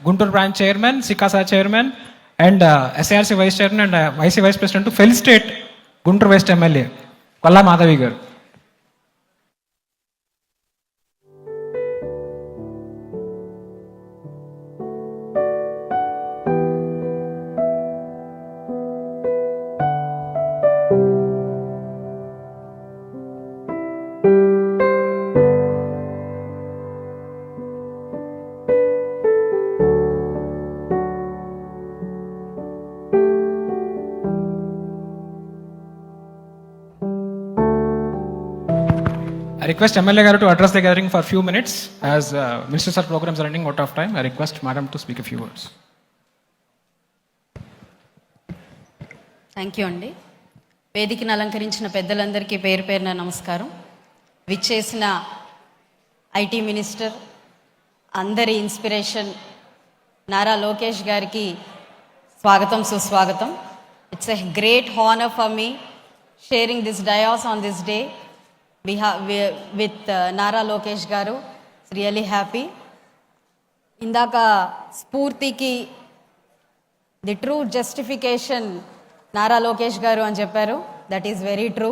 Guntur branch chairman, Sikasa chairman, and SARC vice chairman and IC vice president to felicitate Guntur West MLA, Kolla Madhavi garu. I request MLA garu to address the gathering for a few minutes as ministers of programs are running out of time. I request madam to speak a few words. Thank you అండి. వేదికను అలంకరించిన పెద్దలందరికీ పేరు పేరున నమస్కారం. విచ్చేసిన IT minister, అందరి inspiration Nara Lokesh గారికి స్వాగతం, సుస్వాగతం. It's a great honour for me sharing this dais on this day with Nara Lokesh garu. It's really happy. ఇందాక స్ఫూర్తికి the true justification Nara Lokesh గారు అని చెప్పారు. That is very true.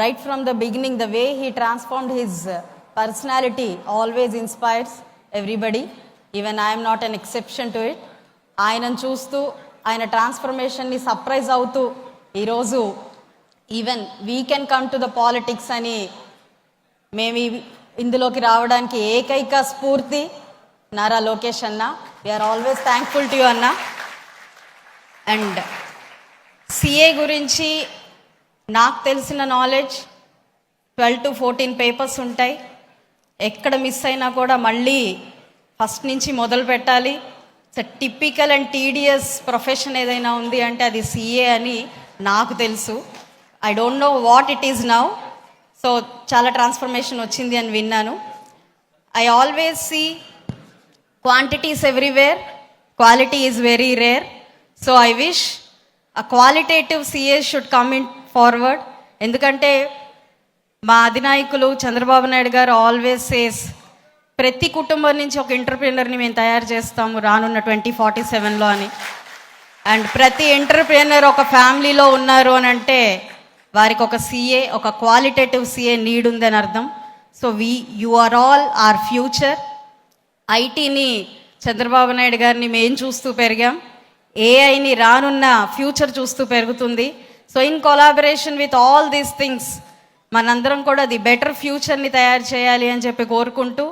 Right from the beginning the way he transformed his personality always inspires everybody. Even I'm not an exception to it. ఆయనను చూస్తూ, ఆయన ట్రాన్స్ఫర్మేషన్ని surprise అవుతూ ఈరోజు even we can come to the politics అని మేము ఇందులోకి రావడానికి ఏకైక స్ఫూర్తి నారా లోకేష్ అన్న. We are always thankful to you అన్న. అండ్ సిఏ గురించి నాకు తెలిసిన నాలెడ్జ్ 12 to 14 పేపర్స్ ఉంటాయి. ఎక్కడ మిస్ అయినా కూడా మళ్ళీ ఫస్ట్ నుంచి మొదలు పెట్టాలి. టిపికల్ అండ్ టీడియస్ ప్రొఫెషన్ ఏదైనా ఉంది అంటే అది సిఏ అని నాకు తెలుసు. I don't know what it is now. So చాలా ట్రాన్స్ఫర్మేషన్ వచ్చింది అని విన్నాను. I always see quantities everywhere, quality is very rare. So I wish a qualitative CA should come in forward. ఎందుకంటే మా అధినాయకులు చంద్రబాబు నాయుడు గారు ఆల్వేస్ సేస్ ప్రతి కుటుంబం నుంచి ఒక ఎంటర్ప్రీనర్ని మేము తయారు చేస్తాము రానున్న 2047లో అని. అండ్ ప్రతి ఎంటర్ప్రీనర్ ఒక ఫ్యామిలీలో ఉన్నారు అని అంటే వారికి ఒక సిఏ, ఒక క్వాలిటేటివ్ సిఏ నీడ్ ఉందని అర్థం. So you are all our future. ఐటీని చంద్రబాబు నాయుడు గారిని మేము చూస్తూ పెరిగాం. ఏఐని రానున్న ఫ్యూచర్ చూస్తూ పెరుగుతుంది. So in collaboration with all these things మనందరం కూడా ది బెటర్ ఫ్యూచర్ని తయారు చేయాలి అని చెప్పి కోరుకుంటూ,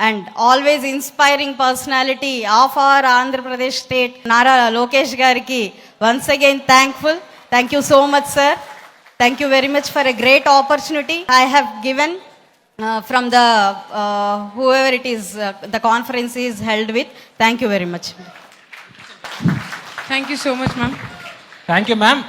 and always inspiring personality of our Andhra Pradesh state Nara Lokesh గారికి once again thankful. Thank you so much sir. Thank you very much for a great opportunity I have given from the whoever it is the conference is held with. Thank you very much. Thank you so much, ma'am. Thank you, ma'am.